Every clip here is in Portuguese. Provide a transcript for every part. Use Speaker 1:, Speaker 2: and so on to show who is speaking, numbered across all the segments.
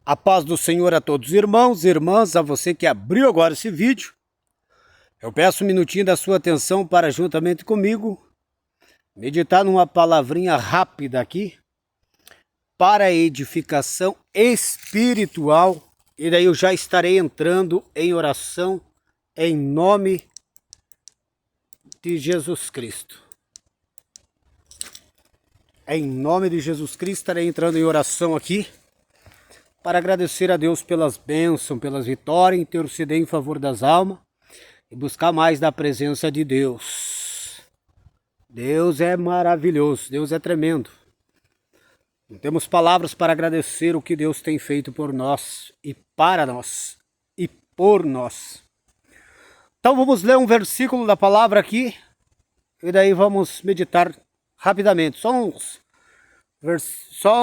Speaker 1: A paz do Senhor a todos os irmãos e irmãs, a você que abriu agora esse vídeo. Eu peço um minutinho da sua atenção para, juntamente comigo, meditar numa palavrinha rápida aqui para edificação espiritual. E daí eu já estarei entrando em oração em nome de Jesus Cristo. Em nome de Jesus Cristo estarei entrando em oração aqui para agradecer a Deus pelas bênçãos, pelas vitórias, interceder em favor das almas e buscar mais da presença de Deus. Deus é maravilhoso, Deus é tremendo. Não temos palavras para agradecer o que Deus tem feito por nós e para nós e por nós. Então vamos ler um versículo da palavra aqui e daí vamos meditar rapidamente, só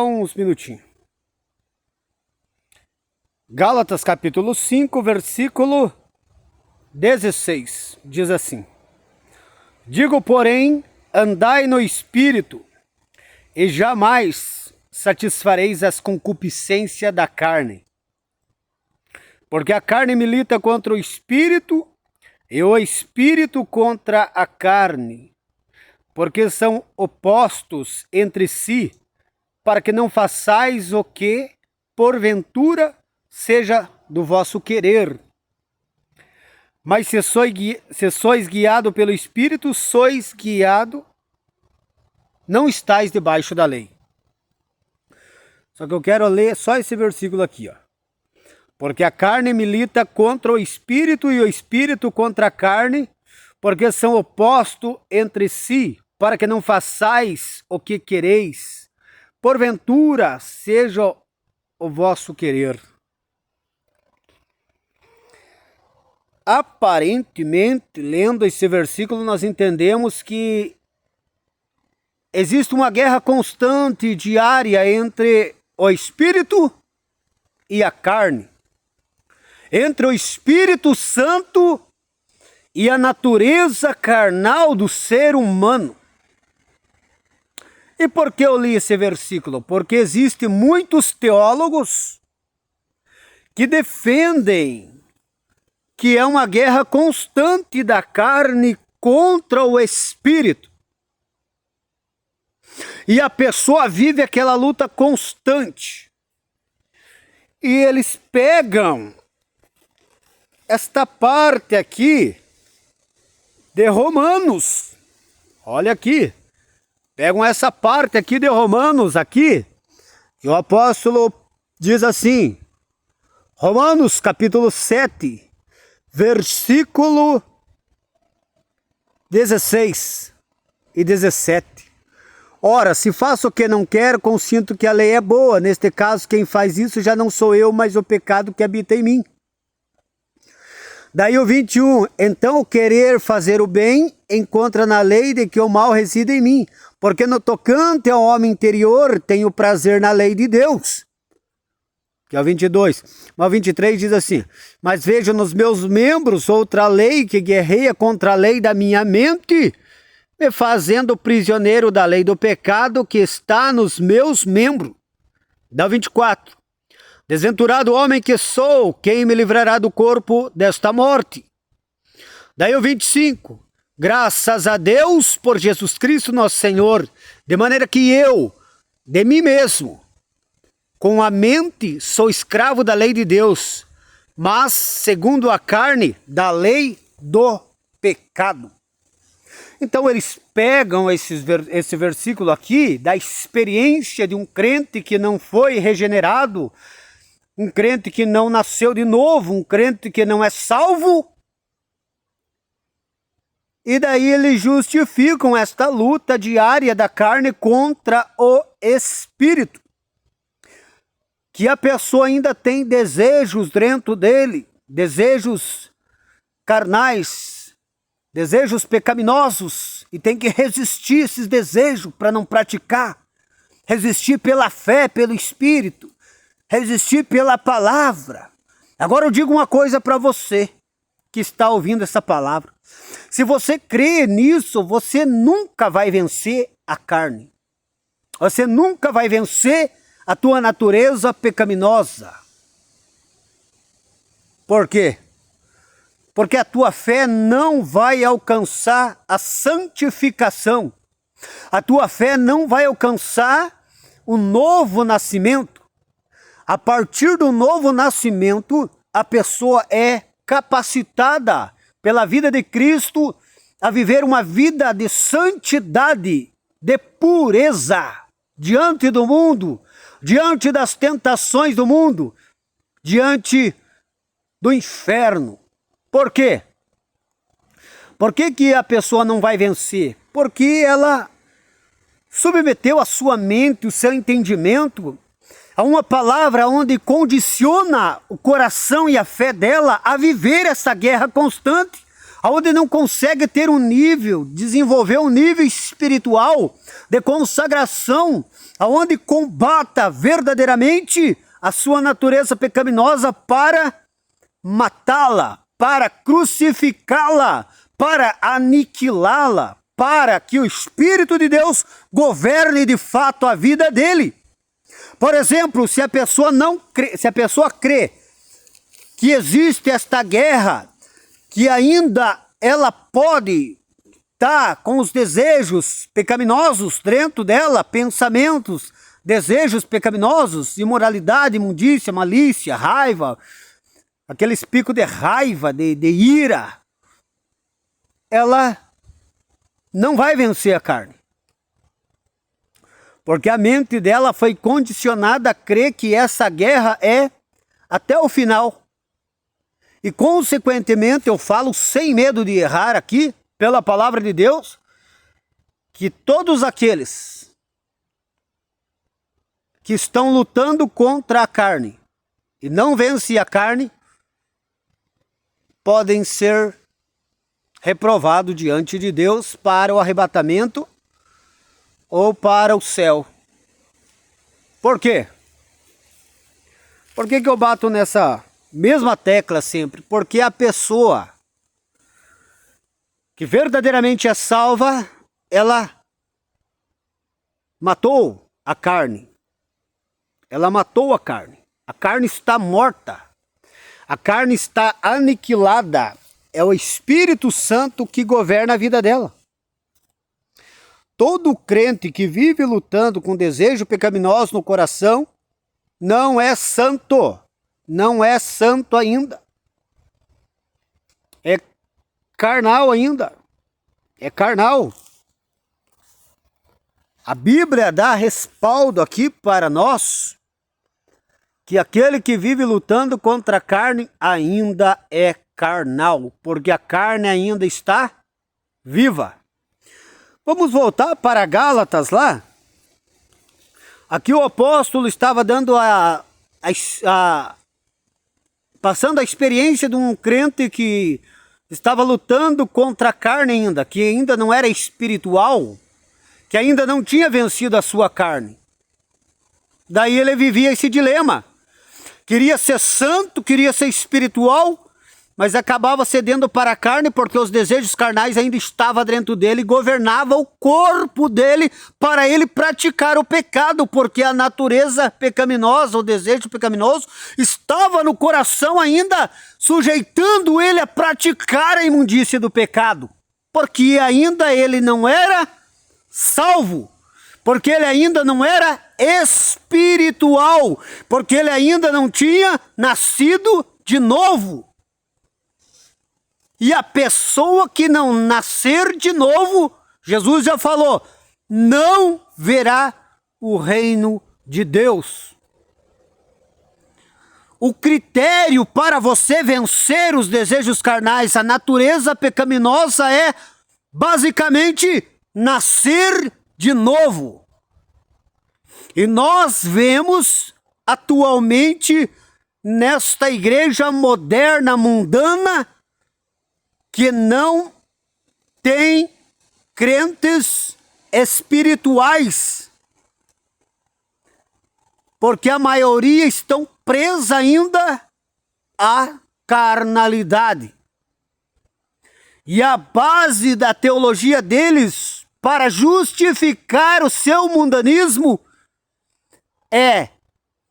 Speaker 1: uns minutinhos. Gálatas capítulo 5, versículo 16, diz assim: Digo, porém, andai no Espírito, e jamais satisfareis as concupiscências da carne. Porque a carne milita contra o Espírito, e o Espírito contra a carne, porque são opostos entre si, para que não façais o que, porventura, seja do vosso querer. Mas se sois guiado pelo Espírito, sois guiado, não estáis debaixo da lei. Só que eu quero ler só esse versículo aqui, ó. Porque a carne milita contra o Espírito e o Espírito contra a carne, porque são opostos entre si, para que não façais o que quereis, porventura seja o vosso querer. Aparentemente, lendo esse versículo, nós entendemos que existe uma guerra constante e diária entre o Espírito e a carne, entre o Espírito Santo e a natureza carnal do ser humano. E por que eu li esse versículo? Porque existem muitos teólogos que defendem que é uma guerra constante da carne contra o Espírito. E a pessoa vive aquela luta constante. E eles pegam esta parte aqui de Romanos. Olha aqui. Pegam essa parte aqui de Romanos aqui. E o apóstolo diz assim. Romanos capítulo 7. Versículo 16 e 17. Ora, se faço o que não quero, consinto que a lei é boa. Neste caso, quem faz isso já não sou eu, mas o pecado que habita em mim. Daí o 21. Então, o querer fazer o bem encontra na lei de que o mal reside em mim. Porque no tocante ao homem interior, tenho prazer na lei de Deus. Que é o 22. Mas o 23 diz assim: Mas vejo nos meus membros outra lei que guerreia contra a lei da minha mente, me fazendo prisioneiro da lei do pecado que está nos meus membros. Dá o 24. Desventurado homem que sou, quem me livrará do corpo desta morte? Daí o 25. Graças a Deus por Jesus Cristo nosso Senhor, de maneira que eu, de mim mesmo, com a mente sou escravo da lei de Deus, mas segundo a carne, da lei do pecado. Então eles pegam esse versículo aqui da experiência de um crente que não foi regenerado, um crente que não nasceu de novo, um crente que não é salvo. E daí eles justificam esta luta diária da carne contra o Espírito. Que a pessoa ainda tem desejos dentro dele, desejos carnais, desejos pecaminosos, e tem que resistir esses desejos para não praticar, resistir pela fé, pelo Espírito, resistir pela palavra. Agora eu digo uma coisa para você que está ouvindo essa palavra: se você crê nisso, você nunca vai vencer a carne, você nunca vai vencer a tua natureza pecaminosa. Por quê? Porque a tua fé não vai alcançar a santificação. A tua fé não vai alcançar o novo nascimento. A partir do novo nascimento, a pessoa é capacitada pela vida de Cristo a viver uma vida de santidade, de pureza, diante do mundo, diante das tentações do mundo, diante do inferno. Por quê? Por que a pessoa não vai vencer? Porque ela submeteu a sua mente, o seu entendimento, a uma palavra onde condiciona o coração e a fé dela a viver essa guerra constante, onde não consegue ter um nível, desenvolver um nível espiritual de consagração, onde combata verdadeiramente a sua natureza pecaminosa para matá-la, para crucificá-la, para aniquilá-la, para que o Espírito de Deus governe de fato a vida dele. Por exemplo, se a pessoa crê que existe esta guerra, que ainda ela pode estar com os desejos pecaminosos dentro dela, pensamentos, desejos pecaminosos, imoralidade, imundícia, malícia, raiva, aqueles picos de raiva, de ira, ela não vai vencer a carne. Porque a mente dela foi condicionada a crer que essa guerra é até o final. E consequentemente, eu falo sem medo de errar aqui, pela palavra de Deus, que todos aqueles que estão lutando contra a carne e não vencem a carne, podem ser reprovados diante de Deus para o arrebatamento ou para o céu. Por quê? Por que eu bato nessa mesma tecla sempre? Porque a pessoa que verdadeiramente é salva, ela matou a carne. Ela matou a carne. A carne está morta. A carne está aniquilada. É o Espírito Santo que governa a vida dela. Todo crente que vive lutando com desejo pecaminoso no coração não é santo. Não é santo ainda. É carnal ainda. É carnal. A Bíblia dá respaldo aqui para nós que aquele que vive lutando contra a carne ainda é carnal, porque a carne ainda está viva. Vamos voltar para Gálatas lá. Aqui o apóstolo estava dando passando a experiência de um crente que estava lutando contra a carne ainda, que ainda não era espiritual, que ainda não tinha vencido a sua carne. Daí ele vivia esse dilema. Queria ser santo, queria ser espiritual, mas acabava cedendo para a carne porque os desejos carnais ainda estavam dentro dele e governava o corpo dele para ele praticar o pecado, porque a natureza pecaminosa, o desejo pecaminoso, estava no coração ainda, sujeitando ele a praticar a imundícia do pecado, porque ainda ele não era salvo, porque ele ainda não era espiritual, porque ele ainda não tinha nascido de novo. E a pessoa que não nascer de novo, Jesus já falou, não verá o reino de Deus. O critério para você vencer os desejos carnais, a natureza pecaminosa, é basicamente nascer de novo. E nós vemos atualmente nesta igreja moderna, mundana, que não tem crentes espirituais, porque a maioria estão presa ainda à carnalidade. E a base da teologia deles para justificar o seu mundanismo é: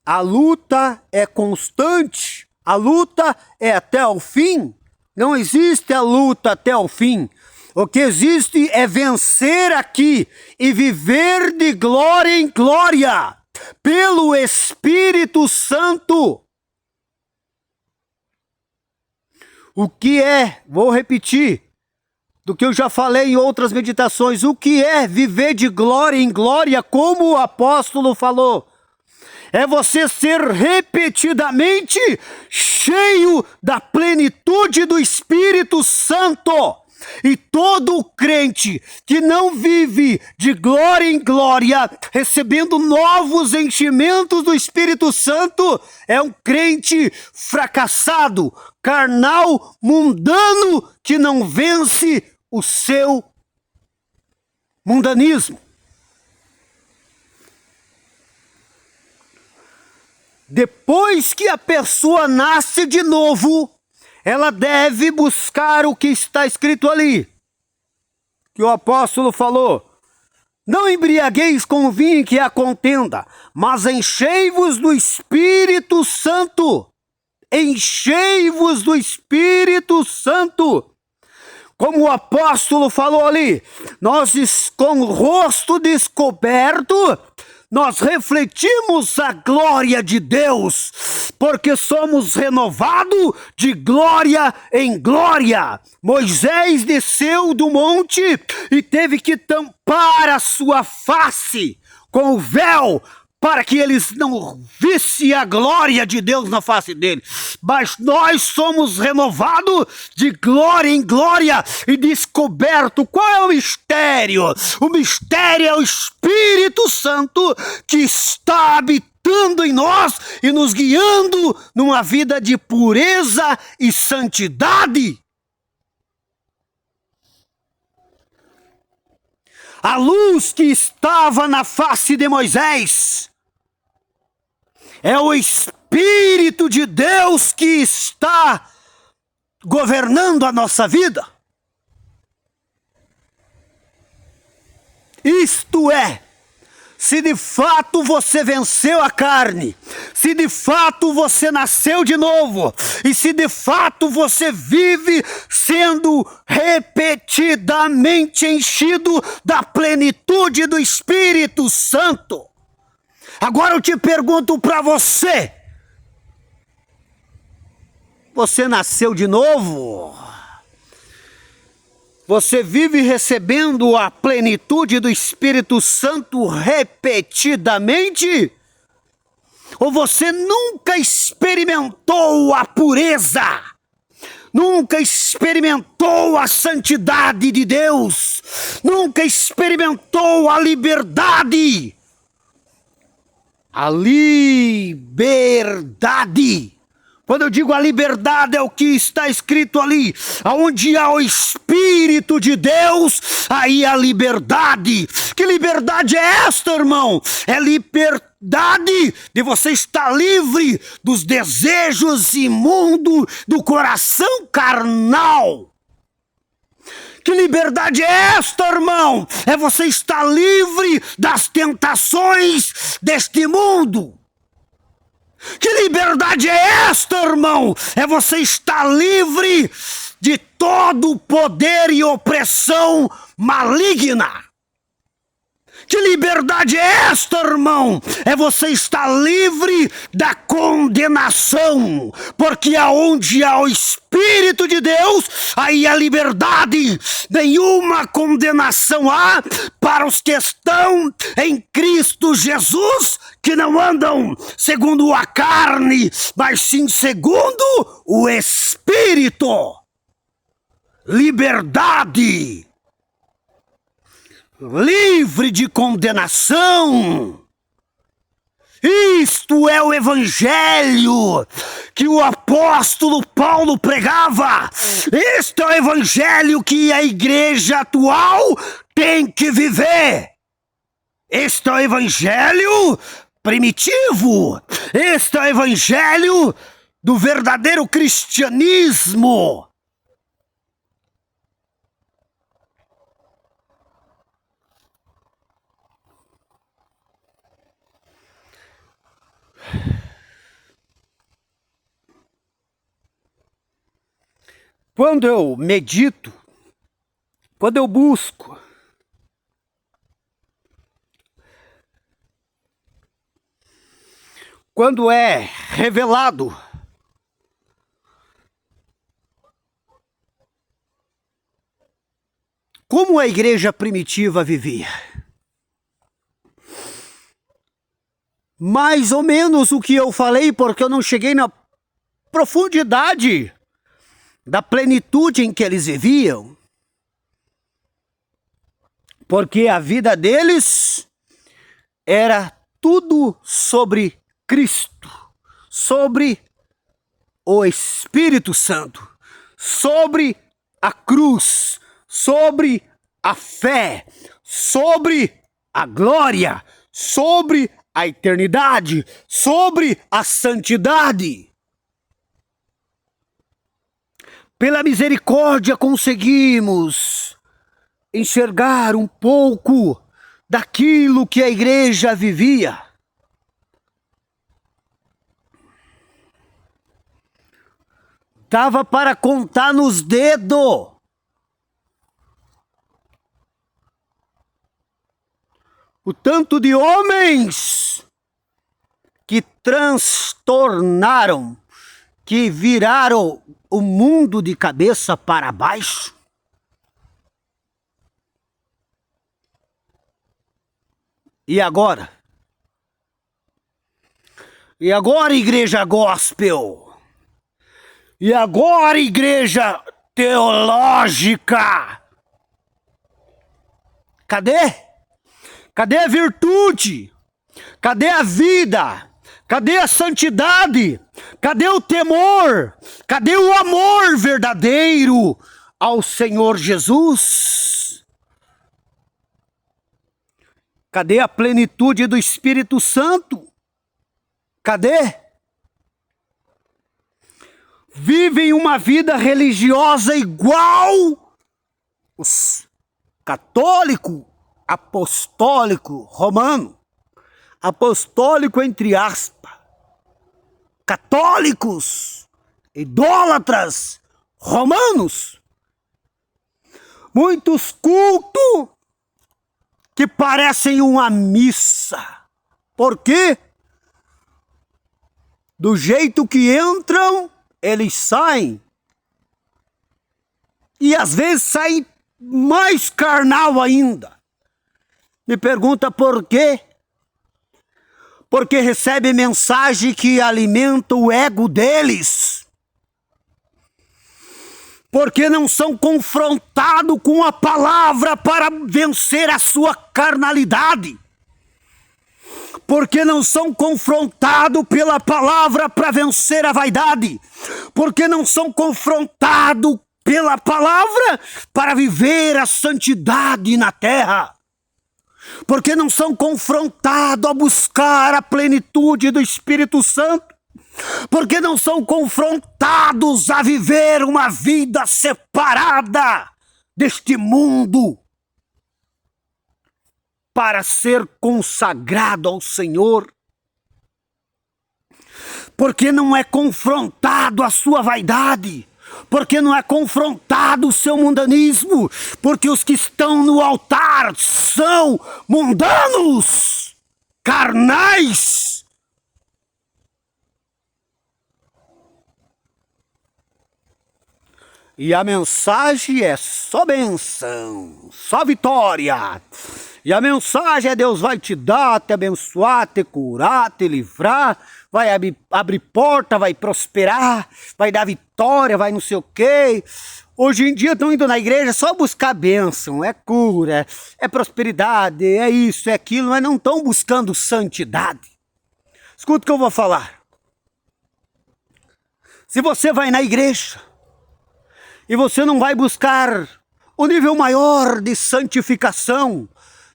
Speaker 1: a luta é constante, A luta é até o fim? Não existe a luta até o fim. O que existe é vencer aqui e viver de glória em glória, pelo Espírito Santo. O que é, vou repetir, do que eu já falei em outras meditações, o que é viver de glória em glória, como o apóstolo falou? É você ser repetidamente cheio da plenitude do Espírito Santo. E todo crente que não vive de glória em glória, recebendo novos enchimentos do Espírito Santo, é um crente fracassado, carnal, mundano, que não vence o seu mundanismo. Depois que a pessoa nasce de novo, ela deve buscar o que está escrito ali, que o apóstolo falou: não embriagueis com o vinho que há contenda, mas enchei-vos do Espírito Santo. Enchei-vos do Espírito Santo. Como o apóstolo falou ali, nós com o rosto descoberto, nós refletimos a glória de Deus, porque somos renovados de glória em glória. Moisés desceu do monte e teve que tampar a sua face com o véu, para que eles não vissem a glória de Deus na face dele. Mas nós somos renovados de glória em glória e descoberto. Qual é o mistério? O mistério é o Espírito Santo que está habitando em nós e nos guiando numa vida de pureza e santidade. A luz que estava na face de Moisés é o Espírito de Deus que está governando a nossa vida. Isto é, se de fato você venceu a carne, se de fato você nasceu de novo, e se de fato você vive sendo repetidamente enchido da plenitude do Espírito Santo. Agora eu te pergunto para você: você nasceu de novo? Você vive recebendo a plenitude do Espírito Santo repetidamente? Ou você nunca experimentou a pureza? Nunca experimentou a santidade de Deus? Nunca experimentou a liberdade? A liberdade. Quando eu digo a liberdade, é o que está escrito ali: aonde há o Espírito de Deus, aí há liberdade. Que liberdade é esta, irmão? É liberdade de você estar livre dos desejos imundos do coração carnal. Que liberdade é esta, irmão? É você estar livre das tentações deste mundo. Que liberdade é esta, irmão? É você estar livre de todo poder e opressão maligna. Que liberdade é esta, irmão? É você estar livre da condenação, porque aonde há o Espírito de Deus, aí há liberdade. Nenhuma condenação há para os que estão em Cristo Jesus, que não andam segundo a carne, mas sim segundo o Espírito. Liberdade. Livre de condenação. Isto é o evangelho que o apóstolo Paulo pregava. Este é o evangelho que a igreja atual tem que viver. Este é o evangelho primitivo. Este é o evangelho do verdadeiro cristianismo. Quando eu medito, quando eu busco, quando é revelado, como a igreja primitiva vivia. Mais ou menos o que eu falei, porque eu não cheguei na profundidade da plenitude em que eles viviam. Porque a vida deles era tudo sobre Cristo, sobre o Espírito Santo, sobre a cruz, sobre a fé, sobre a glória, sobre a eternidade, sobre a santidade. Pela misericórdia conseguimos enxergar um pouco daquilo que a igreja vivia. Dava para contar nos dedos o tanto de homens que transtornaram, que viraram o mundo de cabeça para baixo. E agora? E agora, igreja gospel? E agora, igreja teológica? Cadê? Cadê a virtude? Cadê a vida? Cadê a santidade? Cadê o temor? Cadê o amor verdadeiro ao Senhor Jesus? Cadê a plenitude do Espírito Santo? Cadê? Vivem uma vida religiosa igual os católicos, apostólico romano, apostólico entre aspas, católicos, idólatras romanos, muitos cultos que parecem uma missa. Por quê? Do jeito que entram, eles saem. E às vezes saem mais carnal ainda. Me pergunta por quê? Porque recebe mensagem que alimenta o ego deles. Porque não são confrontados com a palavra para vencer a sua carnalidade. Porque não são confrontados pela palavra para vencer a vaidade. Porque não são confrontados pela palavra para viver a santidade na terra. Porque não são confrontados a buscar a plenitude do Espírito Santo. Porque não são confrontados a viver uma vida separada deste mundo para ser consagrado ao Senhor. Porque não é confrontado a sua vaidade. Porque não é confrontado o seu mundanismo. Porque os que estão no altar são mundanos, carnais. E a mensagem é só bênção, só vitória. E a mensagem é: Deus vai te dar, te abençoar, te curar, te livrar, vai abrir porta, vai prosperar, vai dar vitória, vai não sei o quê. Hoje em dia estão indo na igreja só buscar bênção, é cura, é prosperidade, é isso, é aquilo, mas não estão buscando santidade. Escuta o que eu vou falar. Se você vai na igreja e você não vai buscar o nível maior de santificação,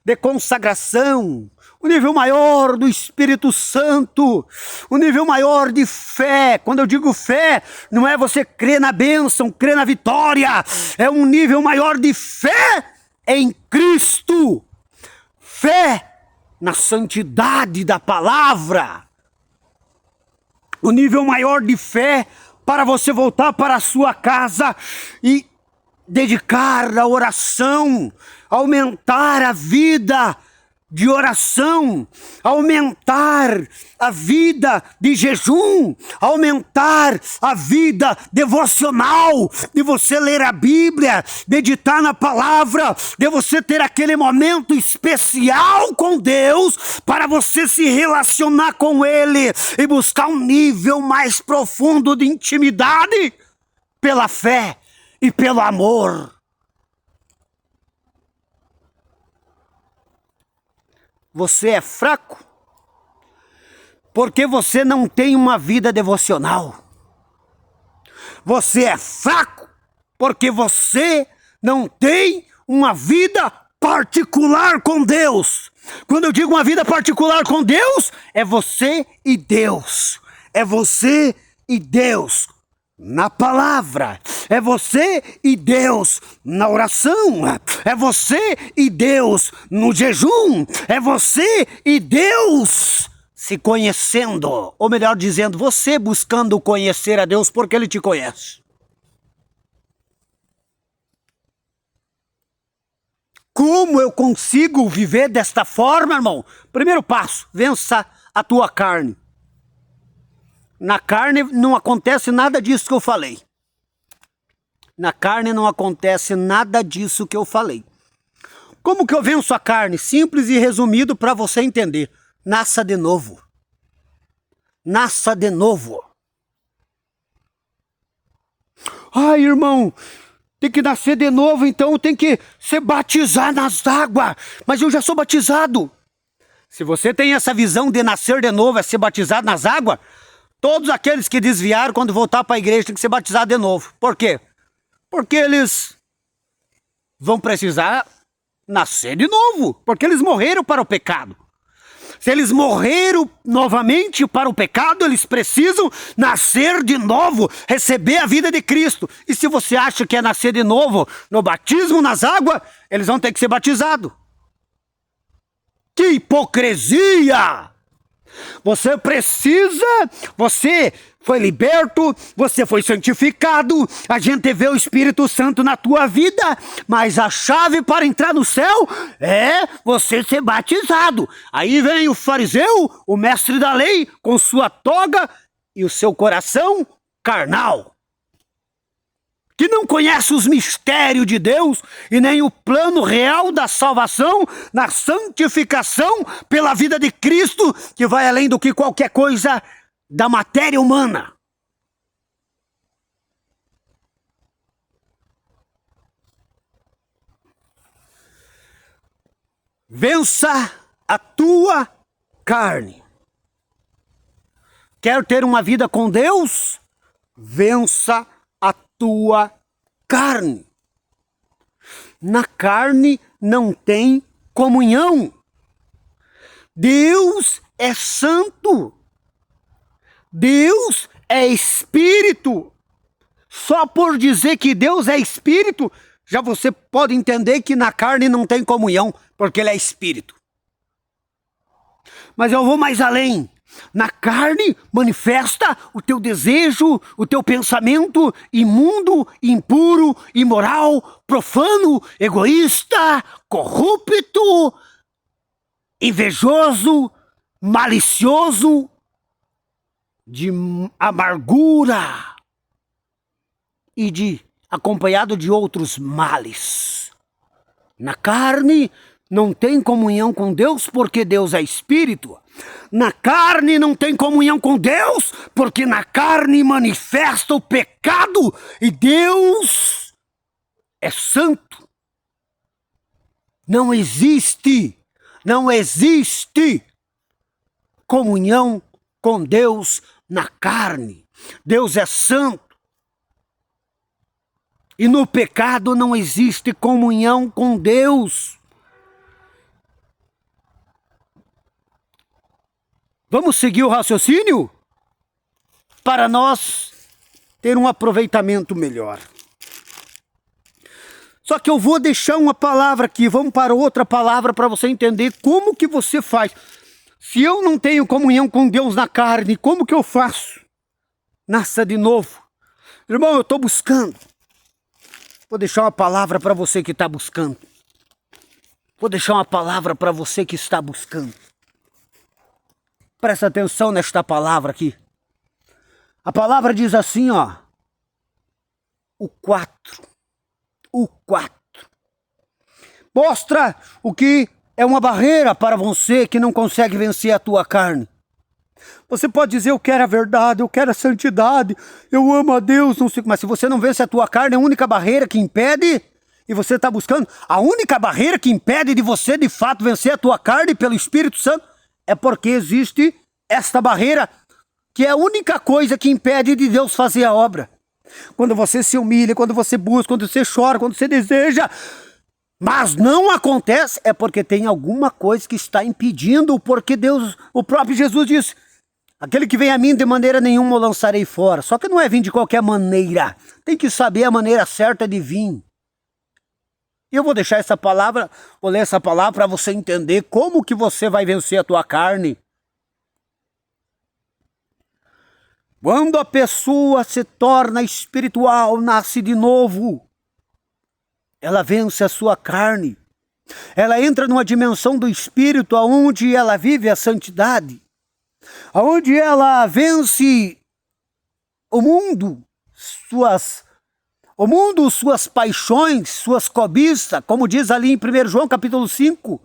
Speaker 1: de consagração, o nível maior do Espírito Santo, o nível maior de fé. Quando eu digo fé, não é você crer na bênção, crer na vitória, é um nível maior de fé em Cristo, fé na santidade da palavra, o nível maior de fé para você voltar para a sua casa e dedicar a oração, aumentar a vida de oração, aumentar a vida de jejum, aumentar a vida devocional, de você ler a Bíblia, meditar na palavra, de você ter aquele momento especial com Deus, para você se relacionar com Ele e buscar um nível mais profundo de intimidade pela fé e pelo amor. Você é fraco porque você não tem uma vida devocional. Você é fraco porque você não tem uma vida particular com Deus. Quando eu digo uma vida particular com Deus, é você e Deus. É você e Deus na palavra, é você e Deus na oração, é você e Deus no jejum, é você e Deus se conhecendo, ou melhor dizendo, você buscando conhecer a Deus porque Ele te conhece. Como eu consigo viver desta forma, irmão? Primeiro passo, vença a tua carne. Na carne não acontece nada disso que eu falei. Na carne não acontece nada disso que eu falei. Como que eu venço a carne? Simples e resumido para você entender. Nasça de novo. Nasça de novo. Ai, irmão, tem que nascer de novo, então tem que se batizar nas águas. Mas eu já sou batizado. Se você tem essa visão de nascer de novo, é ser batizado nas águas, todos aqueles que desviaram, quando voltar para a igreja, tem que ser batizado de novo. Por quê? Porque eles vão precisar nascer de novo. Porque eles morreram para o pecado. Se eles morreram novamente para o pecado, eles precisam nascer de novo, receber a vida de Cristo. E se você acha que é nascer de novo no batismo nas águas, eles vão ter que ser batizados. Que hipocrisia! Você foi liberto, você foi santificado, a gente vê o Espírito Santo na tua vida, mas a chave para entrar no céu é você ser batizado. Aí vem o fariseu, o mestre da lei, com sua toga e o seu coração carnal, que não conhece os mistérios de Deus e nem o plano real da salvação, na santificação pela vida de Cristo, que vai além do que qualquer coisa da matéria humana. Vença a tua carne. Quer ter uma vida com Deus? Vença a tua carne. Na carne não tem comunhão. Deus é santo. Deus é espírito. Só por dizer que Deus é espírito, já você pode entender que na carne não tem comunhão, porque Ele é espírito. Mas eu vou mais além. Na carne manifesta o teu desejo, o teu pensamento imundo, impuro, imoral, profano, egoísta, corrupto, invejoso, malicioso, de amargura e acompanhado de outros males. Na carne não tem comunhão com Deus porque Deus é espírito. Na carne não tem comunhão com Deus porque na carne manifesta o pecado e Deus é santo. Não existe comunhão com Deus na carne. Deus é santo. E no pecado não existe comunhão com Deus. Vamos seguir o raciocínio? Para nós ter um aproveitamento melhor. Só que eu vou deixar uma palavra aqui, vamos para outra palavra para você entender como que você faz. Se eu não tenho comunhão com Deus na carne, como que eu faço? Nasça de novo. Irmão, eu estou buscando. Vou deixar uma palavra para você que está buscando. Vou deixar uma palavra para você que está buscando. Presta atenção nesta palavra aqui. A palavra diz assim, ó. O 4. Mostra o que é uma barreira para você que não consegue vencer a tua carne. Você pode dizer, eu quero a verdade, eu quero a santidade, eu amo a Deus, não sei, mas se você não vence a tua carne, a única barreira que impede, e você está buscando, a única barreira que impede de você de fato vencer a tua carne pelo Espírito Santo, é porque existe esta barreira, que é a única coisa que impede de Deus fazer a obra. Quando você se humilha, quando você busca, quando você chora, quando você deseja, mas não acontece, é porque tem alguma coisa que está impedindo, porque Deus, o próprio Jesus disse, aquele que vem a mim de maneira nenhuma eu lançarei fora. Só que não é vir de qualquer maneira, tem que saber a maneira certa de vir. E eu vou deixar essa palavra, vou ler essa palavra para você entender como que você vai vencer a tua carne. Quando a pessoa se torna espiritual, nasce de novo, ela vence a sua carne. Ela entra numa dimensão do Espírito onde ela vive a santidade. Onde ela vence o mundo, suas paixões, suas cobiças, como diz ali em 1 João capítulo 5,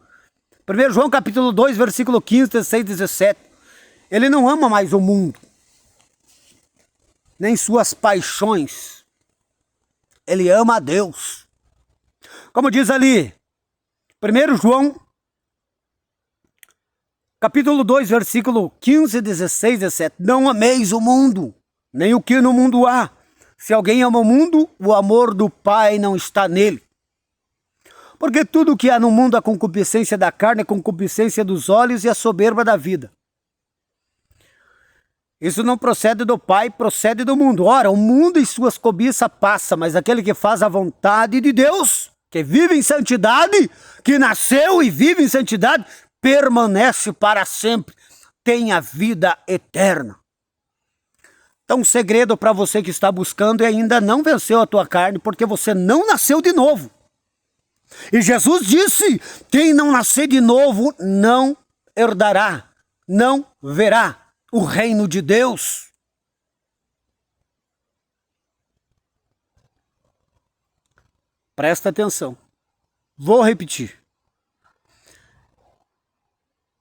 Speaker 1: 1 João capítulo 2, versículo 15, 16, 17. Ele não ama mais o mundo, nem suas paixões. Ele ama a Deus. Como diz ali, 1 João, capítulo 2, versículo 15, 16, 17. Não ameis o mundo, nem o que no mundo há. Se alguém ama o mundo, o amor do Pai não está nele. Porque tudo o que há no mundo, a concupiscência da carne, a concupiscência dos olhos e a soberba da vida. Isso não procede do Pai, procede do mundo. Ora, o mundo e suas cobiças passam, mas aquele que faz a vontade de Deus, que vive em santidade, que nasceu e vive em santidade, permanece para sempre, tem a vida eterna. Então, um segredo para você que está buscando e ainda não venceu a tua carne, porque você não nasceu de novo. E Jesus disse, quem não nascer de novo não herdará, não verá o reino de Deus. Presta atenção. Vou repetir.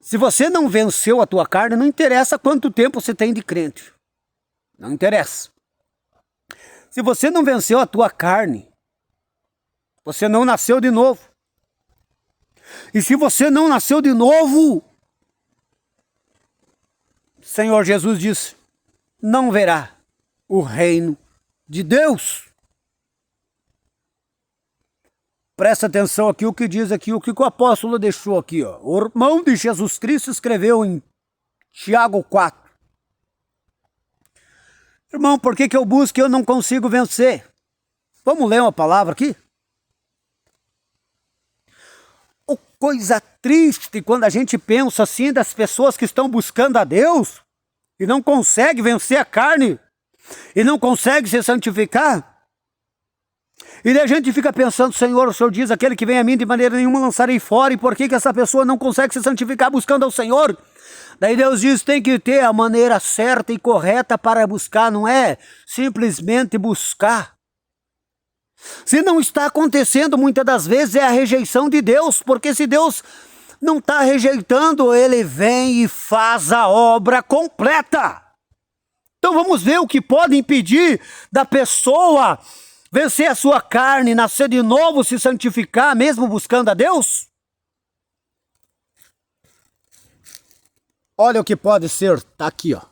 Speaker 1: Se você não venceu a tua carne, não interessa quanto tempo você tem de crente. Não interessa. Se você não venceu a tua carne, você não nasceu de novo. E se você não nasceu de novo, o Senhor Jesus disse, não verá o reino de Deus. Presta atenção aqui o que diz aqui, o que o apóstolo deixou aqui, ó. O irmão de Jesus Cristo escreveu em Tiago 4. Irmão, por que eu busco e eu não consigo vencer? Vamos ler uma palavra aqui? Oh, coisa triste quando a gente pensa assim das pessoas que estão buscando a Deus e não conseguem vencer a carne e não conseguem se santificar. E daí a gente fica pensando, Senhor, o Senhor diz, aquele que vem a mim de maneira nenhuma lançarei fora, e por que essa pessoa não consegue se santificar buscando ao Senhor? Daí Deus diz, tem que ter a maneira certa e correta para buscar, não é simplesmente buscar. Se não está acontecendo, muitas das vezes é a rejeição de Deus, porque se Deus não está rejeitando, Ele vem e faz a obra completa. Então vamos ver o que pode impedir da pessoa vencer a sua carne, nascer de novo, se santificar, mesmo buscando a Deus? Olha o que pode ser, tá aqui, ó.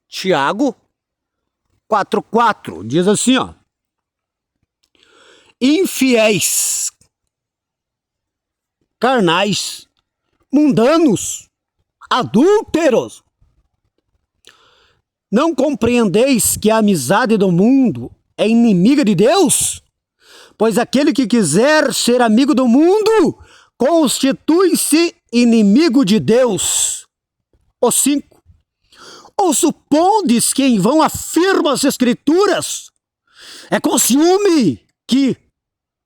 Speaker 1: Tiago 4:4 diz assim, ó. Infiéis, carnais, mundanos, adúlteros. Não compreendeis que a amizade do mundo é inimiga de Deus? Pois aquele que quiser ser amigo do mundo, constitui-se inimigo de Deus. O 5. Ou supondes que em vão afirma as Escrituras? É com ciúme que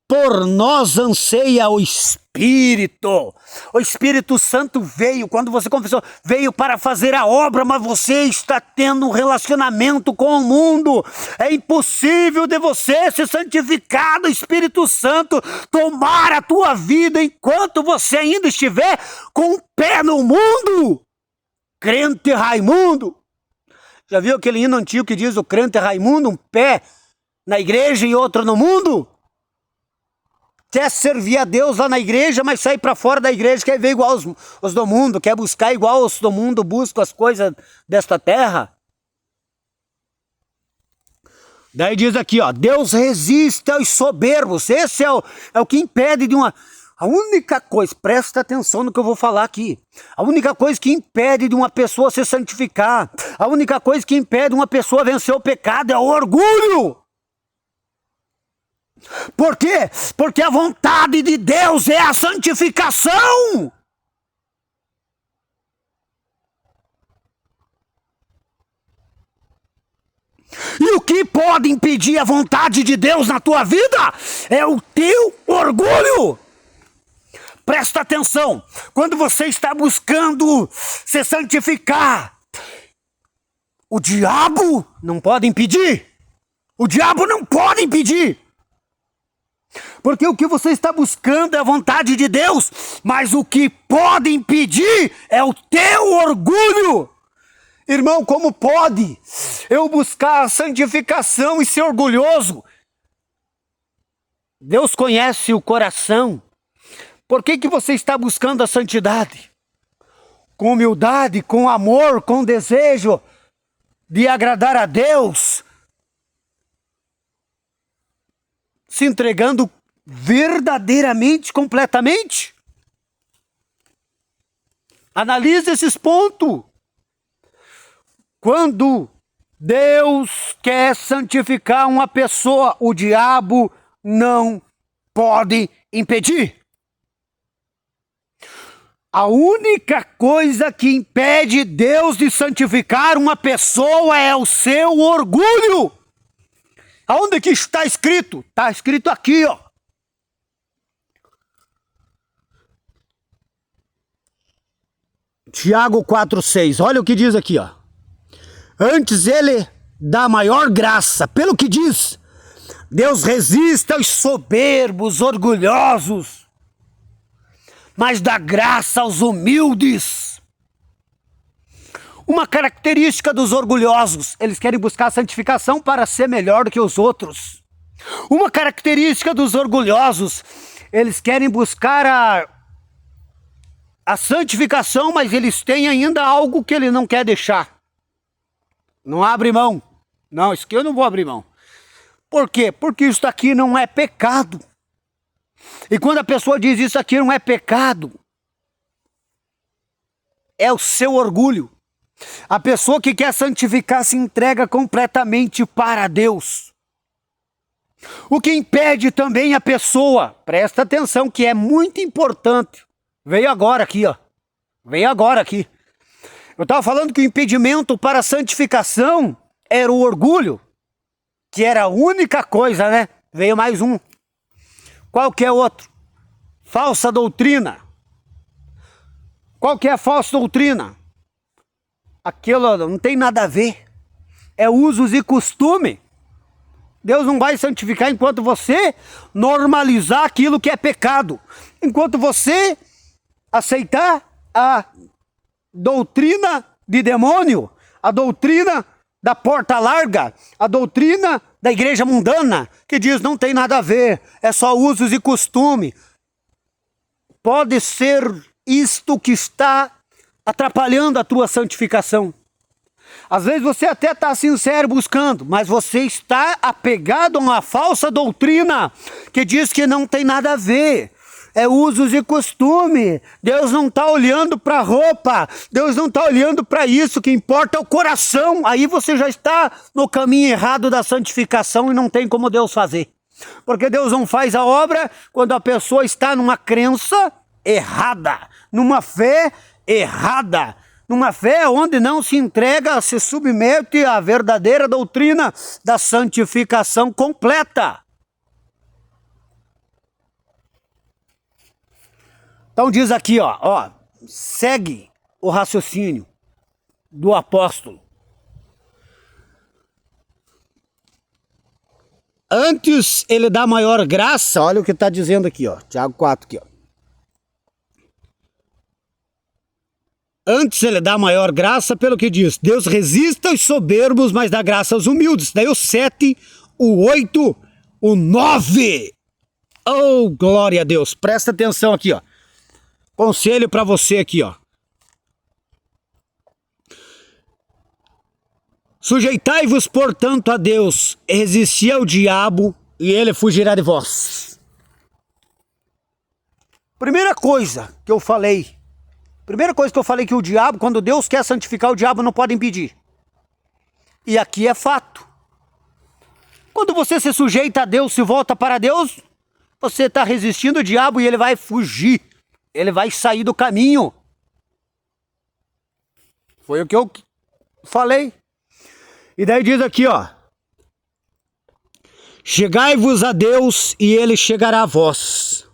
Speaker 1: por nós anseia o Espírito. O Espírito Santo veio, quando você confessou, veio para fazer a obra, mas você está tendo um relacionamento com o mundo. É impossível de você ser santificado, o Espírito Santo tomar a tua vida enquanto você ainda estiver com o pé no mundo. Crente Raimundo. Já viu aquele hino antigo que diz o crente Raimundo, um pé na igreja e outro no mundo? Quer servir a Deus lá na igreja, mas sai para fora da igreja, quer ver igual os do mundo, quer buscar igual os do mundo buscam as coisas desta terra. Daí diz aqui, ó, Deus resiste aos soberbos. Esse é o que impede de uma... A única coisa, presta atenção no que eu vou falar aqui. A única coisa que impede de uma pessoa se santificar, a única coisa que impede uma pessoa vencer o pecado é o orgulho. Por quê? Porque a vontade de Deus é a santificação. E o que pode impedir a vontade de Deus na tua vida é o teu orgulho. Presta atenção, quando você está buscando se santificar, o diabo não pode impedir. O diabo não pode impedir. Porque o que você está buscando é a vontade de Deus, mas o que pode impedir é o teu orgulho. Irmão, como pode eu buscar a santificação e ser orgulhoso? Deus conhece o coração. Por que você está buscando a santidade? Com humildade, com amor, com desejo de agradar a Deus, se entregando verdadeiramente, completamente? Analise esses pontos. Quando Deus quer santificar uma pessoa, o diabo não pode impedir. A única coisa que impede Deus de santificar uma pessoa é o seu orgulho. Aonde que está escrito? Está escrito aqui, ó. Tiago 4,6. Olha o que diz aqui, ó. Antes ele dá maior graça. Pelo que diz, Deus resiste aos soberbos, orgulhosos, mas dá graça aos humildes. Uma característica dos orgulhosos, eles querem buscar a santificação para ser melhor do que os outros. Uma característica dos orgulhosos, eles querem buscar a santificação, mas eles têm ainda algo que ele não quer deixar. Não abre mão. Não, isso aqui eu não vou abrir mão. Por quê? Porque isso aqui não é pecado. E quando a pessoa diz isso aqui não é pecado, é o seu orgulho. A pessoa que quer santificar se entrega completamente para Deus. O que impede também a pessoa, presta atenção que é muito importante. Veio agora aqui, ó. Veio agora aqui. Eu estava falando que o impedimento para a santificação era o orgulho, que era a única coisa, né? Veio mais um. Qual que é outro? Falsa doutrina. Qual que é a falsa doutrina? Aquilo não tem nada a ver. É usos e costume. Deus não vai santificar enquanto você normalizar aquilo que é pecado. Enquanto você aceitar a doutrina de demônio, a doutrina da porta larga, a doutrina da igreja mundana, que diz não tem nada a ver, é só usos e costume. Pode ser isto que está atrapalhando a tua santificação. Às vezes você até está sincero buscando, mas você está apegado a uma falsa doutrina que diz que não tem nada a ver. É usos e costume. Deus não está olhando para a roupa. Deus não está olhando para isso. O que importa é o coração. Aí você já está no caminho errado da santificação e não tem como Deus fazer. Porque Deus não faz a obra quando a pessoa está numa crença errada, numa fé errada, numa fé onde não se entrega, se submete à verdadeira doutrina da santificação completa. Então diz aqui, ó, segue o raciocínio do apóstolo. Antes ele dá maior graça, olha o que está dizendo aqui, ó, Tiago 4 aqui, ó. Antes ele dá maior graça pelo que diz, Deus resiste aos soberbos, mas dá graça aos humildes. Daí o 7, o 8, o 9. Oh, glória a Deus. Presta atenção aqui, ó. Conselho para você aqui, ó. Sujeitai-vos, portanto, a Deus, resisti ao diabo e ele fugirá de vós. Primeira coisa que eu falei que o diabo, quando Deus quer santificar, o diabo não pode impedir. E aqui é fato. Quando você se sujeita a Deus, se volta para Deus, você está resistindo ao diabo e ele vai fugir. Ele vai sair do caminho. Foi o que eu falei. E daí diz aqui, ó. Chegai-vos a Deus e ele chegará a vós.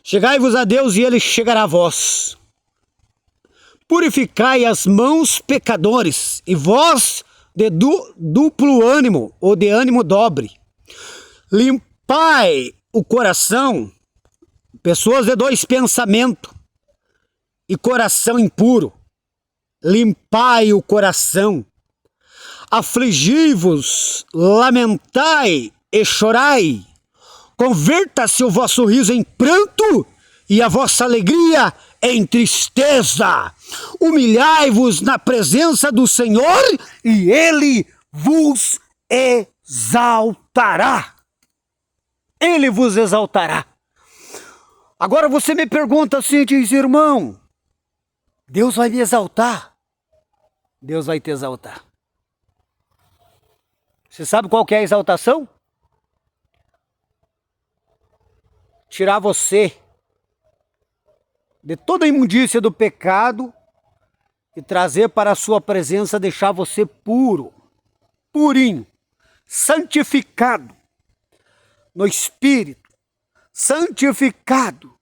Speaker 1: Chegai-vos a Deus e ele chegará a vós. Purificai as mãos, pecadores, e vós de duplo ânimo, ou de ânimo dobre. Limpai o coração, pessoas de dois pensamentos, e coração impuro. Limpai o coração. Afligi-vos, lamentai e chorai. Converta-se o vosso riso em pranto e a vossa alegria em tristeza. Humilhai-vos na presença do Senhor e Ele vos exaltará. Ele vos exaltará. Agora você me pergunta assim, diz, irmão, Deus vai me exaltar? Deus vai te exaltar. Você sabe qual que é a exaltação? Tirar você de toda a imundícia do pecado e trazer para a sua presença, deixar você puro, purinho, santificado no espírito, santificado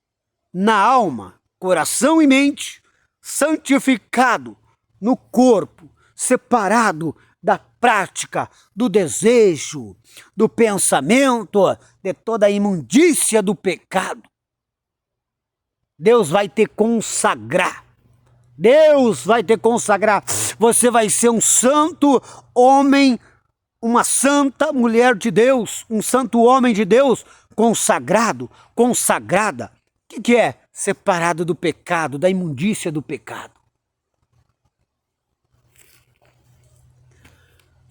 Speaker 1: na alma, coração e mente, santificado no corpo, separado da prática, do desejo, do pensamento, de toda a imundícia do pecado. Deus vai te consagrar. Deus vai te consagrar. Você vai ser um santo homem, uma santa mulher de Deus, um santo homem de Deus, consagrado, consagrada. O que é? Separado do pecado, da imundícia do pecado.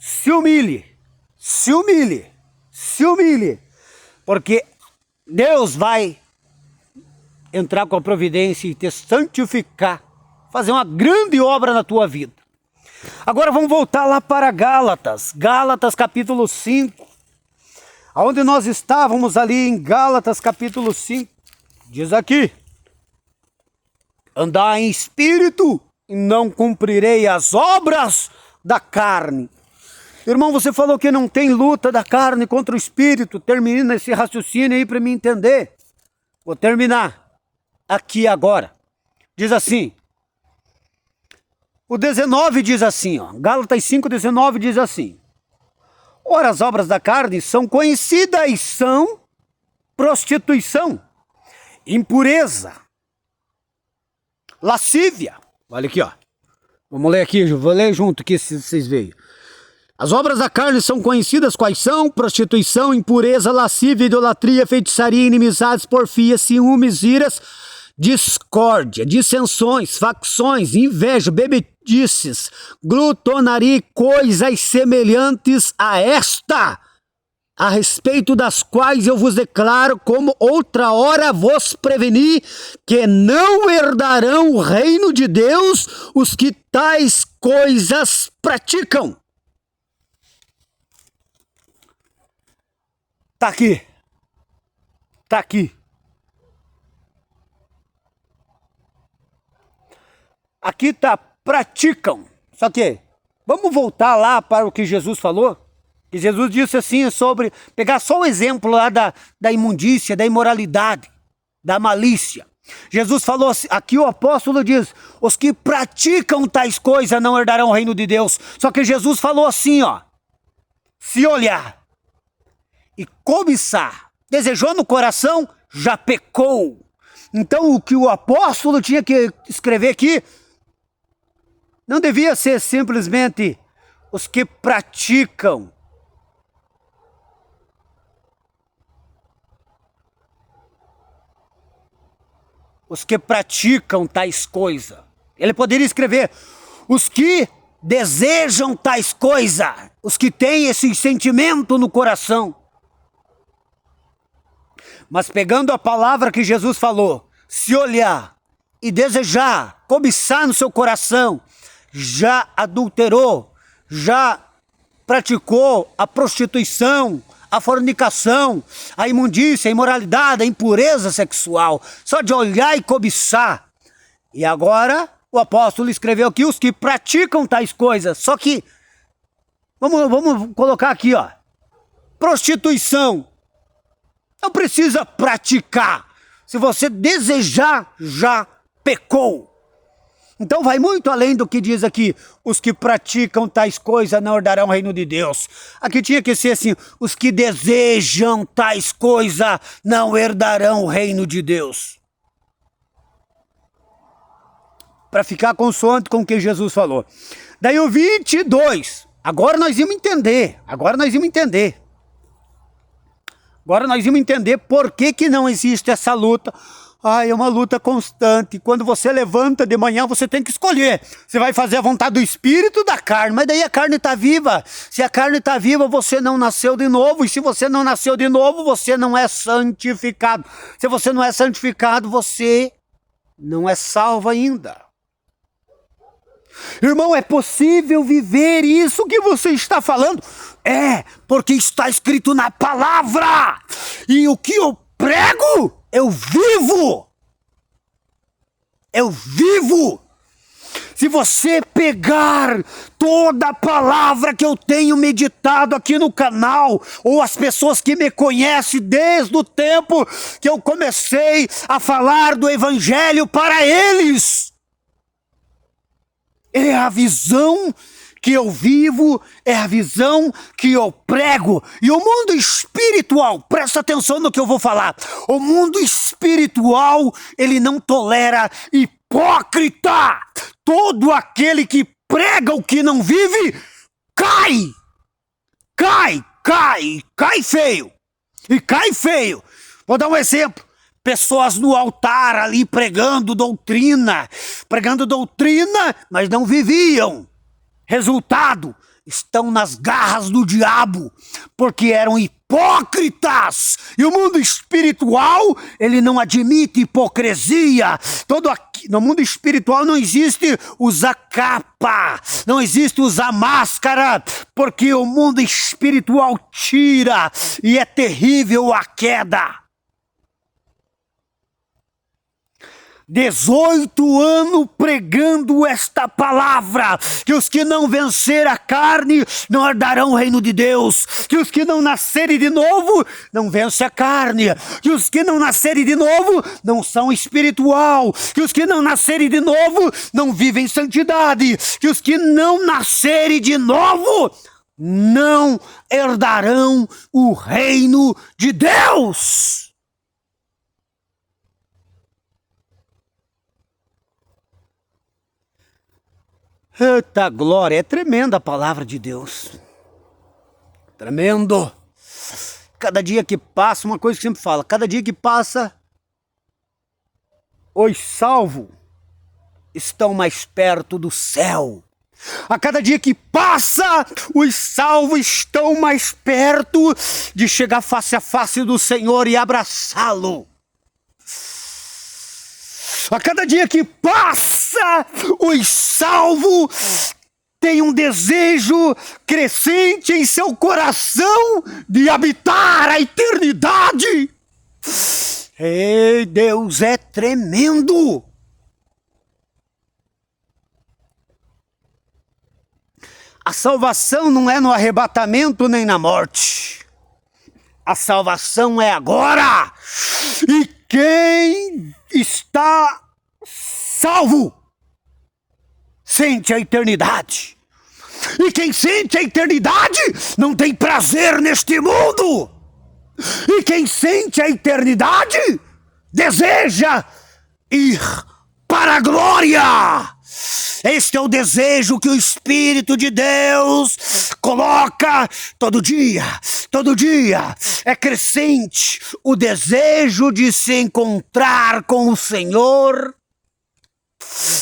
Speaker 1: Se humilhe, se humilhe, se humilhe, porque Deus vai entrar com a providência e te santificar, fazer uma grande obra na tua vida. Agora vamos voltar lá para Gálatas, Gálatas capítulo 5, onde nós estávamos ali em Gálatas capítulo 5, diz aqui, andai em espírito e não cumprirei as obras da carne. Irmão, você falou que não tem luta da carne contra o espírito. Termina esse raciocínio aí para me entender. Vou terminar aqui agora. Diz assim. O 19 diz assim, ó. Gálatas 5:19 diz assim. Ora, as obras da carne são conhecidas e são prostituição, impureza, lascívia. Olha aqui, ó. Vamos ler aqui, vou ler junto aqui se vocês veem. As obras da carne são conhecidas quais são? Prostituição, impureza, lascívia, idolatria, feitiçaria, inimizades, porfias, ciúmes, iras, discórdia, dissensões, facções, inveja, bebedices, glutonaria e coisas semelhantes a esta, a respeito das quais eu vos declaro, como outra hora vos preveni, que não herdarão o reino de Deus os que tais coisas praticam. Tá aqui. Tá aqui. Aqui está praticam. Só que, vamos voltar lá para o que Jesus falou? Que Jesus disse assim sobre, pegar só o exemplo lá da imundícia, da imoralidade, da malícia. Jesus falou assim, aqui o apóstolo diz, os que praticam tais coisas não herdarão o reino de Deus. Só que Jesus falou assim, ó, se olhar e cobiçar, desejou no coração, já pecou. Então o que o apóstolo tinha que escrever aqui, não devia ser simplesmente os que praticam. Os que praticam tais coisas. Ele poderia escrever, os que desejam tais coisas, os que têm esse sentimento no coração. Mas pegando a palavra que Jesus falou, se olhar e desejar, cobiçar no seu coração, já adulterou, já praticou a prostituição, a fornicação, a imundícia, a imoralidade, a impureza sexual, só de olhar e cobiçar. E agora o apóstolo escreveu aqui os que praticam tais coisas, só que, vamos colocar aqui, ó, prostituição, não precisa praticar, se você desejar, já pecou. Então vai muito além do que diz aqui, os que praticam tais coisas não herdarão o reino de Deus. Aqui tinha que ser assim, os que desejam tais coisas não herdarão o reino de Deus. Para ficar consoante com o que Jesus falou. Daí o 22, agora nós íamos entender por que não existe essa luta. É uma luta constante. Quando você levanta de manhã, você tem que escolher. Você vai fazer a vontade do espírito ou da carne. Mas daí a carne está viva. Se a carne está viva, você não nasceu de novo. E se você não nasceu de novo, você não é santificado. Se você não é santificado, você não é salvo ainda. Irmão, é possível viver isso que você está falando? É, porque está escrito na palavra. E o que eu prego, eu vivo. Eu vivo. Se você pegar toda a palavra que eu tenho meditado aqui no canal, ou as pessoas que me conhecem desde o tempo que eu comecei a falar do evangelho para eles, é a visão que eu vivo, é a visão que eu prego. E o mundo espiritual, presta atenção no que eu vou falar, o mundo espiritual, ele não tolera hipócrita. Todo aquele que prega o que não vive, cai feio. E cai feio. Vou dar um exemplo. Pessoas no altar ali pregando doutrina, mas não viviam. Resultado, estão nas garras do diabo, porque eram hipócritas. E o mundo espiritual, ele não admite hipocrisia. No mundo espiritual não existe usar capa, não existe usar máscara, porque o mundo espiritual tira, e é terrível a queda. 18 anos pregando esta palavra, que os que não vencer a carne não herdarão o reino de Deus, que os que não nascerem de novo não vencem a carne, que os que não nascerem de novo não são espiritual, que os que não nascerem de novo não vivem santidade, que os que não nascerem de novo não herdarão o reino de Deus. Eita glória, é tremenda a palavra de Deus. Tremendo. Cada dia que passa, uma coisa que sempre fala, cada dia que passa, os salvos estão mais perto do céu. A cada dia que passa, os salvos estão mais perto de chegar face a face do Senhor e abraçá-lo. A cada dia que passa, os salvos têm um desejo crescente em seu coração de habitar a eternidade. Ei, Deus é tremendo. A salvação não é no arrebatamento nem na morte. A salvação é agora. E quem está salvo sente a eternidade. E quem sente a eternidade não tem prazer neste mundo. E quem sente a eternidade deseja ir para a glória. Este é o desejo que o Espírito de Deus coloca todo dia, todo dia. É crescente o desejo de se encontrar com o Senhor.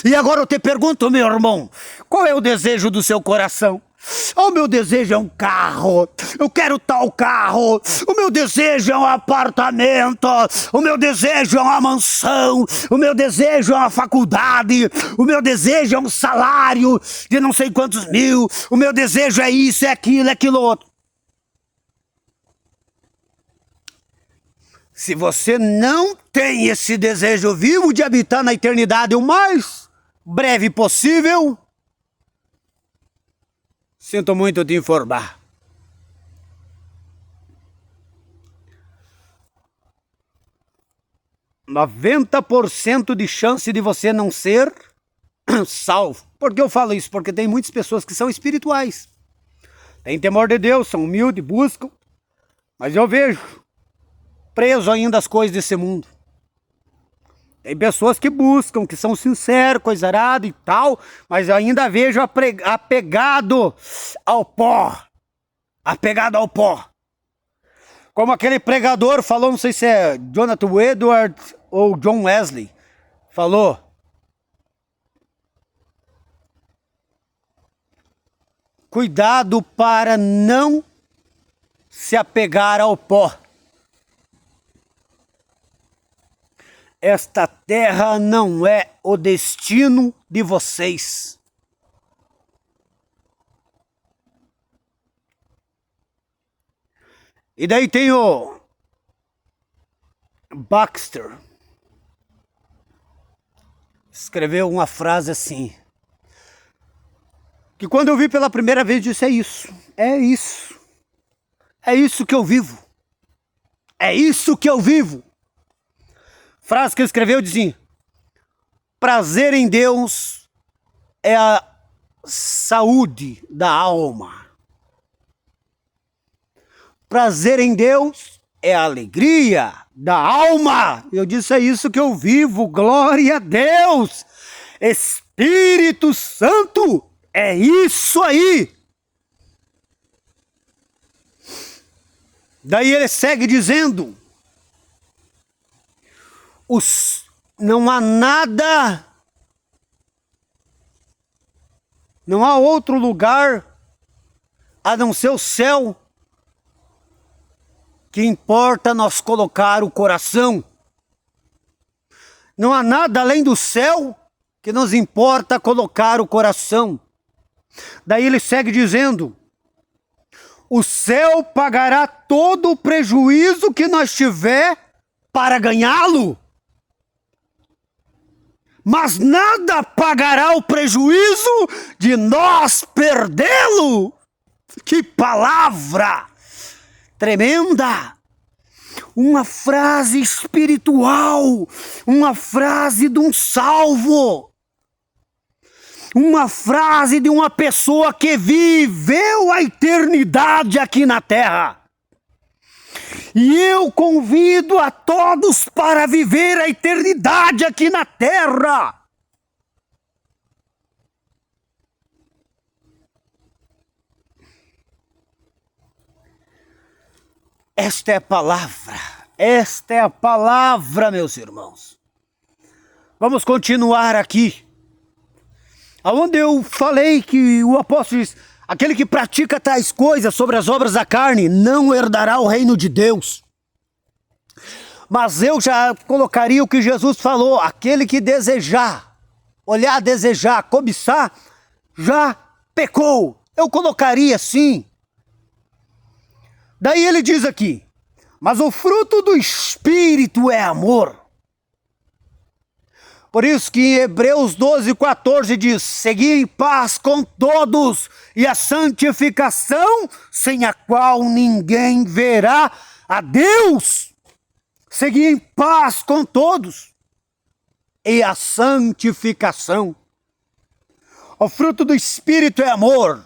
Speaker 1: E agora eu te pergunto, meu irmão, qual é o desejo do seu coração? O meu desejo é um carro, eu quero tal carro. O meu desejo é um apartamento, o meu desejo é uma mansão, o meu desejo é uma faculdade, o meu desejo é um salário de não sei quantos mil, o meu desejo é isso, é aquilo outro. Se você não tem esse desejo vivo de habitar na eternidade o mais breve possível, sinto muito te informar. ,90% de chance de você não ser salvo. Por que eu falo isso? Porque tem muitas pessoas que são espirituais. Têm temor de Deus, são humildes, buscam. Mas eu vejo preso ainda às coisas desse mundo. Tem pessoas que buscam, que são sinceros, coisa arada e tal, mas eu ainda vejo apegado ao pó. Apegado ao pó. Como aquele pregador falou, não sei se é Jonathan Edwards ou John Wesley, falou: cuidado para não se apegar ao pó. Esta terra não é o destino de vocês. E daí tem o Baxter. Escreveu uma frase assim, que quando eu vi pela primeira vez disse: é isso, é isso. É isso que eu vivo. É isso que eu vivo. Frase que ele escreveu dizia: prazer em Deus é a saúde da alma. Prazer em Deus é a alegria da alma. Eu disse: é isso que eu vivo, glória a Deus. Espírito Santo, é isso aí. Daí ele segue dizendo: não há nada, não há outro lugar a não ser o céu que importa nós colocar o coração. Não há nada além do céu que nos importa colocar o coração. Daí ele segue dizendo: o céu pagará todo o prejuízo que nós tiver para ganhá-lo, mas nada pagará o prejuízo de nós perdê-lo. Que palavra tremenda! Uma frase espiritual, uma frase de um salvo, uma frase de uma pessoa que viveu a eternidade aqui na terra. E eu convido a todos para viver a eternidade aqui na terra. Esta é a palavra, meus irmãos. Vamos continuar aqui. Aonde eu falei que o apóstolo diz: aquele que pratica tais coisas sobre as obras da carne não herdará o reino de Deus. Mas eu já colocaria o que Jesus falou: aquele que desejar, olhar, desejar, cobiçar, já pecou. Eu colocaria assim. Daí ele diz aqui: mas o fruto do Espírito é amor. Por isso que em Hebreus 12:14 diz: segui em paz com todos e a santificação, sem a qual ninguém verá a Deus. Segui em paz com todos e a santificação. O fruto do Espírito é amor.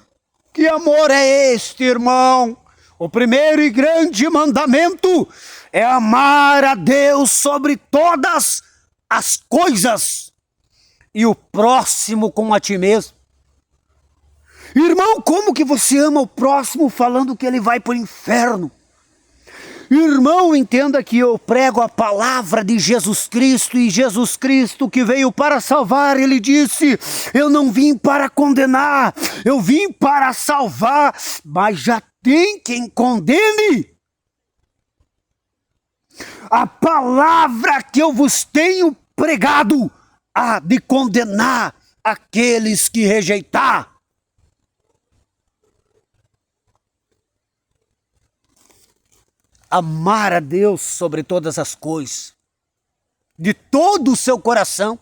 Speaker 1: Que amor é este, irmão? O primeiro e grande mandamento é amar a Deus sobre todas as coisas e o próximo como a ti mesmo. Irmão, como que você ama o próximo falando que ele vai para o inferno? Irmão, entenda que eu prego a palavra de Jesus Cristo, e Jesus Cristo que veio para salvar, ele disse: eu não vim para condenar, eu vim para salvar, mas já tem quem condene. A palavra que eu vos tenho pregado há de condenar aqueles que rejeitar. Amar a Deus sobre todas as coisas, de todo o seu coração,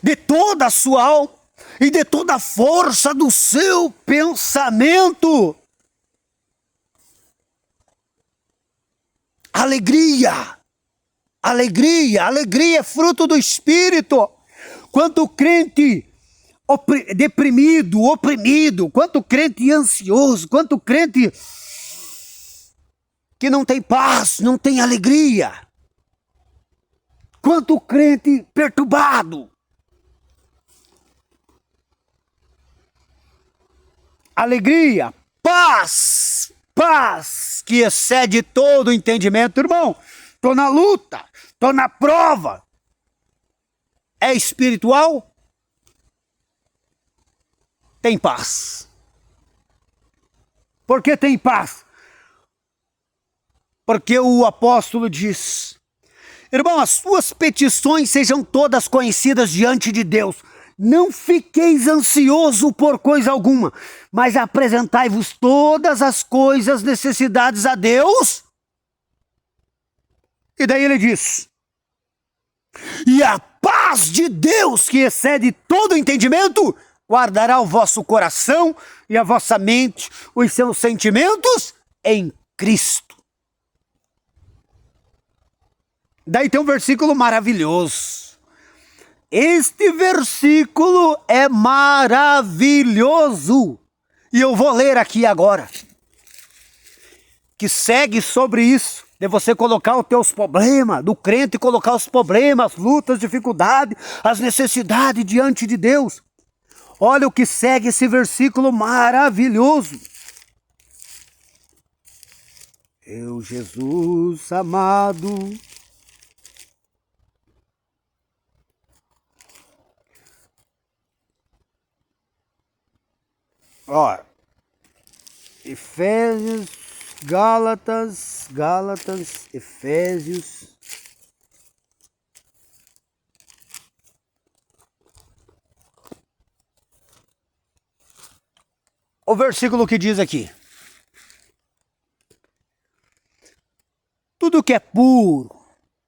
Speaker 1: de toda a sua alma e de toda a força do seu pensamento. Alegria, alegria, alegria é fruto do Espírito. Quanto crente deprimido, oprimido, quanto crente ansioso, quanto crente que não tem paz, não tem alegria. Quanto crente perturbado. Alegria, paz, paz que excede todo o entendimento. Irmão, estou na luta, estou na prova. É espiritual? Tem paz. Por que tem paz? Porque o apóstolo diz: irmão, as suas petições sejam todas conhecidas diante de Deus. Não fiqueis ansioso por coisa alguma, mas apresentai-vos todas as coisas, necessidades a Deus. E daí ele diz: e a paz de Deus, que excede todo entendimento, guardará o vosso coração e a vossa mente, os seus sentimentos em Cristo. Daí tem um versículo maravilhoso. Este versículo é maravilhoso. E eu vou ler aqui agora. Que segue sobre isso. De você colocar os teus problemas, do crente colocar os problemas, lutas, dificuldades, as necessidades diante de Deus. Olha o que segue esse versículo maravilhoso. Eu, Jesus amado, ó, Efésios, Gálatas, Efésios. O versículo que diz aqui: tudo que é puro,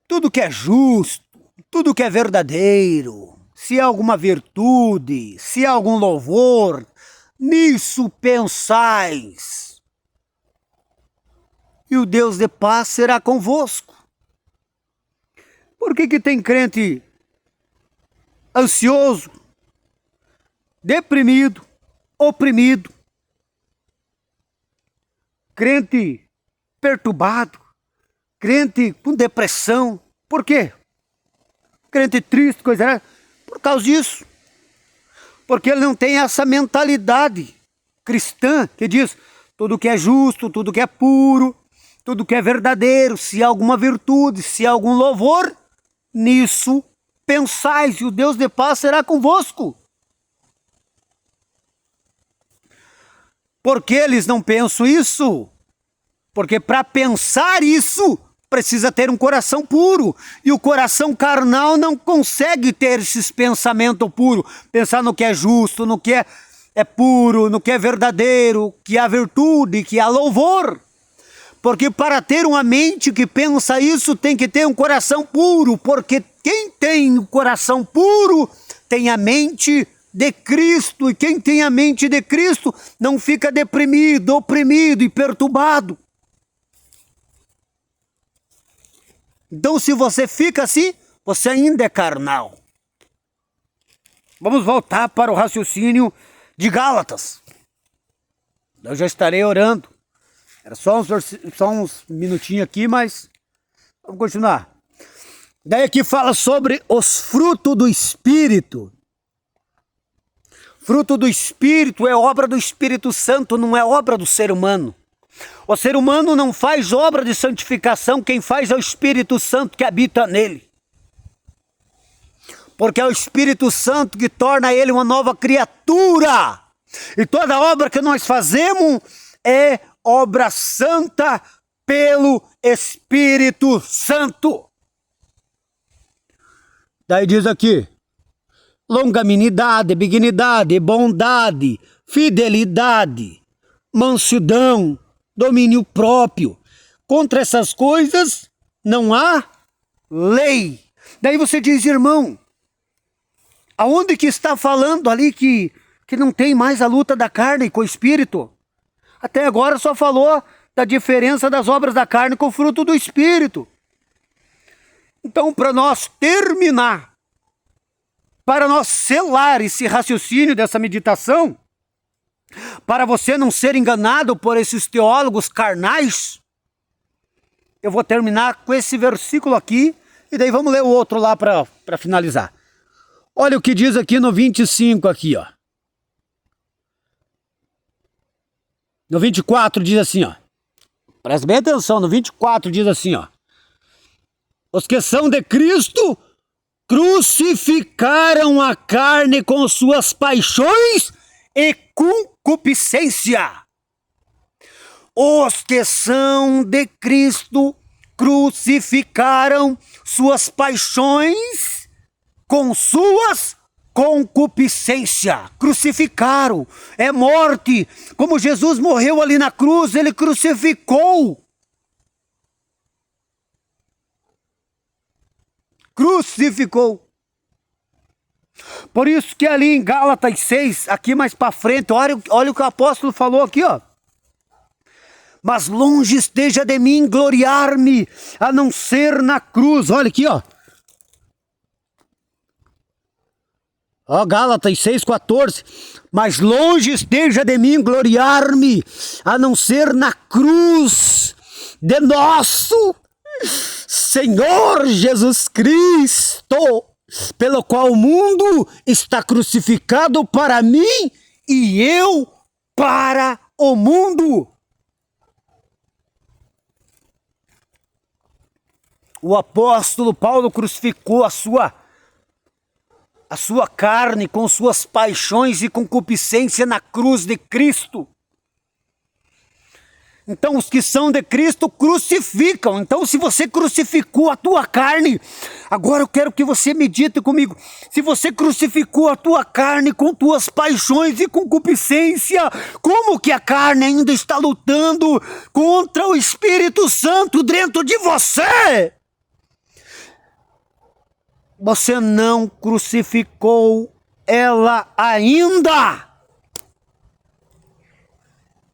Speaker 1: tudo que é justo, tudo que é verdadeiro, se há alguma virtude, se há algum louvor, nisso pensais. E o Deus de paz será convosco. Por que tem crente ansioso, deprimido, oprimido, crente perturbado, crente com depressão? Por quê? Crente triste, coisa, por causa disso. Porque ele não tem essa mentalidade cristã que diz: tudo que é justo, tudo que é puro, tudo que é verdadeiro, se há alguma virtude, se há algum louvor, nisso pensais, e o Deus de paz será convosco. Por que eles não pensam isso? Porque para pensar isso, precisa ter um coração puro. E o coração carnal não consegue ter esses pensamentos puros. Pensar no que é justo, no que é puro, no que é verdadeiro, que há virtude, que há louvor. Porque para ter uma mente que pensa isso, tem que ter um coração puro, porque quem tem o coração puro tem a mente de Cristo, e quem tem a mente de Cristo não fica deprimido, oprimido e perturbado. Então, se você fica assim, você ainda é carnal. Vamos voltar para o raciocínio de Gálatas. Eu já estarei orando. Era só uns minutinhos aqui, mas vamos continuar. Daí aqui fala sobre os frutos do Espírito. Fruto do Espírito é obra do Espírito Santo, não é obra do ser humano. O ser humano não faz obra de santificação, quem faz é o Espírito Santo que habita nele. Porque é o Espírito Santo que torna ele uma nova criatura. E toda obra que nós fazemos é obra santa pelo Espírito Santo. Daí diz aqui: longanimidade, benignidade, bondade, fidelidade, mansidão, domínio próprio. Contra essas coisas não há lei. Daí você diz, irmão, aonde que está falando ali que não tem mais a luta da carne com o Espírito? Até agora só falou da diferença das obras da carne com o fruto do Espírito. Então, para nós terminar, para nós selar esse raciocínio dessa meditação, para você não ser enganado por esses teólogos carnais, eu vou terminar com esse versículo aqui, e daí vamos ler o outro lá para finalizar. Olha o que diz aqui no 25 aqui, ó. No 24 diz assim, ó. Presta bem atenção, no 24 diz assim, ó. Os que são de Cristo crucificaram a carne com suas paixões e concupiscência. Os que são de Cristo crucificaram suas paixões com suas concupiscência. Crucificaram, é morte. Como Jesus morreu ali na cruz, ele crucificou. Crucificou. Por isso que ali em Gálatas 6, aqui mais para frente, olha o que o apóstolo falou aqui, ó. Mas longe esteja de mim gloriar-me, a não ser na cruz. Olha aqui, ó. Ó, Gálatas 6,14. Mas longe esteja de mim gloriar-me, a não ser na cruz de nosso Senhor Jesus Cristo, pelo qual o mundo está crucificado para mim e eu para o mundo. O apóstolo Paulo crucificou a sua carne com suas paixões e concupiscência na cruz de Cristo. Então os que são de Cristo crucificam. Então se você crucificou a tua carne, agora eu quero que você medite comigo. Se você crucificou a tua carne com tuas paixões e concupiscência, como que a carne ainda está lutando contra o Espírito Santo dentro de você? Você não crucificou ela ainda.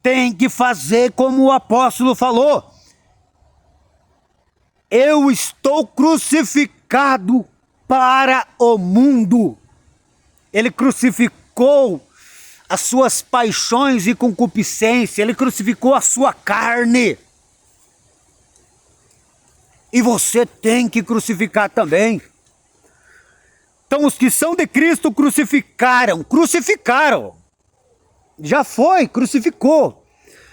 Speaker 1: Tem que fazer como o apóstolo falou. Eu estou crucificado para o mundo. Ele crucificou as suas paixões e concupiscência. Ele crucificou a sua carne. E você tem que crucificar também. Então os que são de Cristo crucificaram. Já foi, crucificou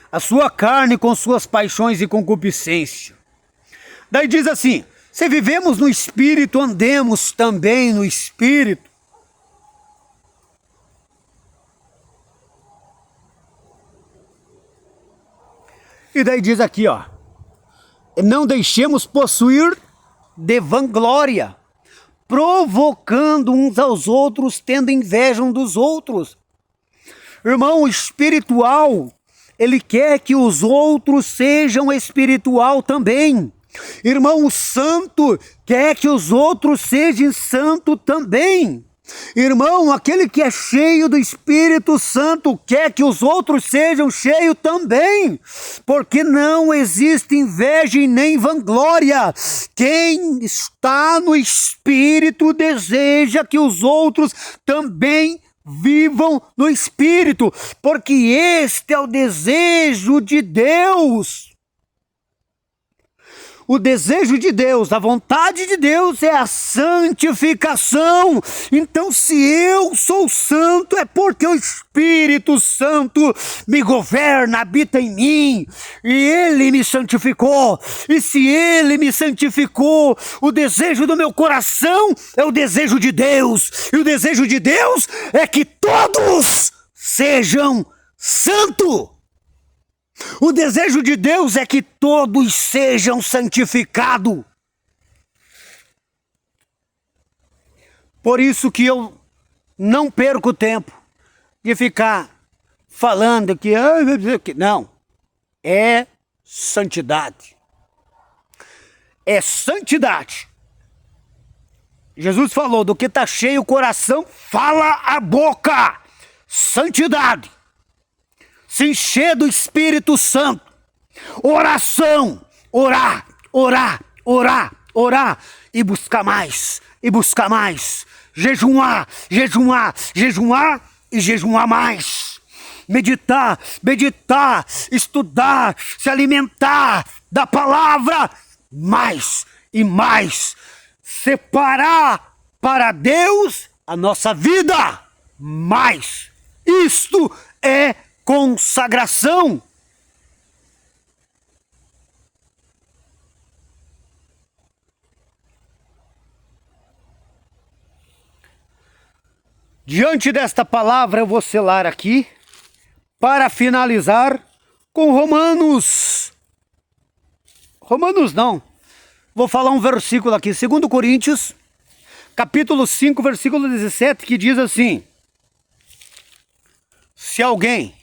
Speaker 1: a sua carne com suas paixões e concupiscência. Daí diz assim: se vivemos no Espírito, andemos também no Espírito. E daí diz aqui, ó: não deixemos possuir de vanglória, provocando uns aos outros, tendo inveja um dos outros. Irmão, o espiritual, Ele quer que os outros sejam espiritual também. Irmão, o santo quer que os outros sejam santo também. Irmão, aquele que é cheio do Espírito Santo quer que os outros sejam cheios também, porque não existe inveja e nem vanglória. Quem está no Espírito deseja que os outros também vivam no Espírito, porque este é o desejo de Deus. O desejo de Deus, a vontade de Deus é a santificação. Então, se eu sou santo, é porque o Espírito Santo me governa, habita em mim, e Ele me santificou. E se Ele me santificou, o desejo do meu coração é o desejo de Deus. E o desejo de Deus é que todos sejam santos. O desejo de Deus é que todos sejam santificados. Por isso que eu não perco tempo de ficar falando que não, é santidade. É santidade. Jesus falou, do que está cheio o coração, fala a boca. Santidade. Se encher do Espírito Santo, oração, orar, orar, orar, orar, e buscar mais, jejuar, jejuar, jejuar e jejuar mais, meditar, meditar, estudar, se alimentar da palavra, mais e mais, separar para Deus a nossa vida, mais. Isto é consagração. Diante desta palavra eu vou selar aqui para finalizar com Romanos. Romanos não. Vou falar um versículo aqui, 2 Coríntios, capítulo 5, versículo 17, que diz assim: se alguém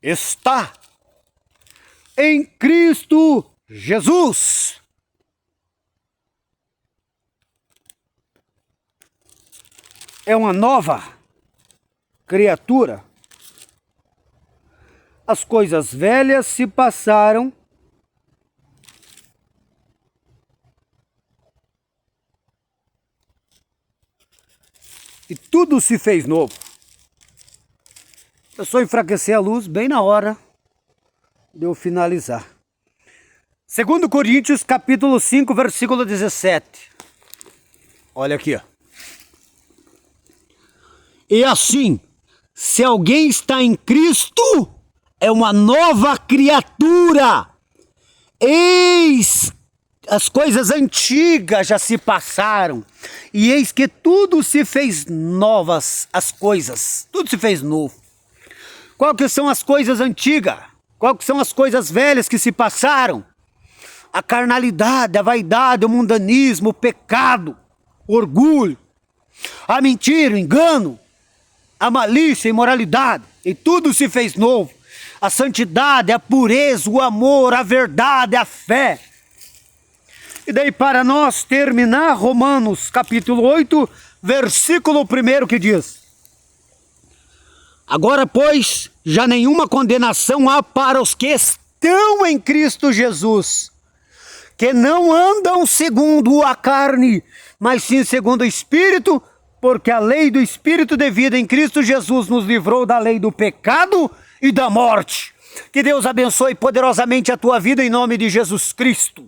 Speaker 1: está em Cristo Jesus, é uma nova criatura. As coisas velhas se passaram e tudo se fez novo. Eu só enfraquecer a luz bem na hora de eu finalizar. 2 Coríntios, capítulo 5, versículo 17. Olha aqui, ó. E assim, se alguém está em Cristo, é uma nova criatura. Eis, as coisas antigas já se passaram, e eis que tudo se fez novas, as coisas, tudo se fez novo. Qual que são as coisas antigas? Qual que são as coisas velhas que se passaram? A carnalidade, a vaidade, o mundanismo, o pecado, o orgulho, a mentira, o engano, a malícia, a imoralidade. E tudo se fez novo. A santidade, a pureza, o amor, a verdade, a fé. E daí para nós terminar, Romanos capítulo 8, versículo 1 que diz: agora, pois, já nenhuma condenação há para os que estão em Cristo Jesus, que não andam segundo a carne, mas sim segundo o Espírito, porque a lei do Espírito de vida em Cristo Jesus nos livrou da lei do pecado e da morte. Que Deus abençoe poderosamente a tua vida em nome de Jesus Cristo.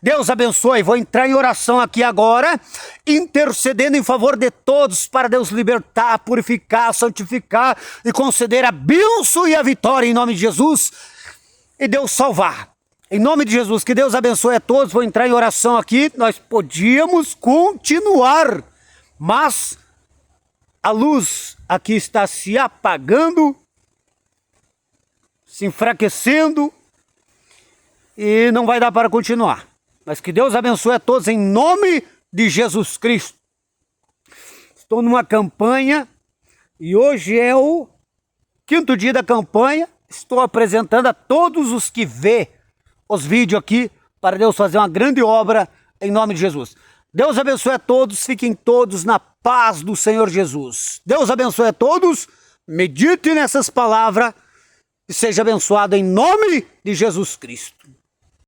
Speaker 1: Deus abençoe. Vou entrar em oração aqui agora, intercedendo em favor de todos, para Deus libertar, purificar, santificar e conceder a bênção e a vitória em nome de Jesus, e Deus salvar. Em nome de Jesus, que Deus abençoe a todos. Vou entrar em oração aqui. Nós podíamos continuar, mas a luz aqui está se apagando, se enfraquecendo, e não vai dar para continuar. Mas que Deus abençoe a todos em nome de Jesus Cristo. Estou numa campanha e hoje é o quinto dia da campanha. Estou apresentando a todos os que vê os vídeos aqui para Deus fazer uma grande obra em nome de Jesus. Deus abençoe a todos, fiquem todos na paz do Senhor Jesus. Deus abençoe a todos, medite nessas palavras e seja abençoado em nome de Jesus Cristo.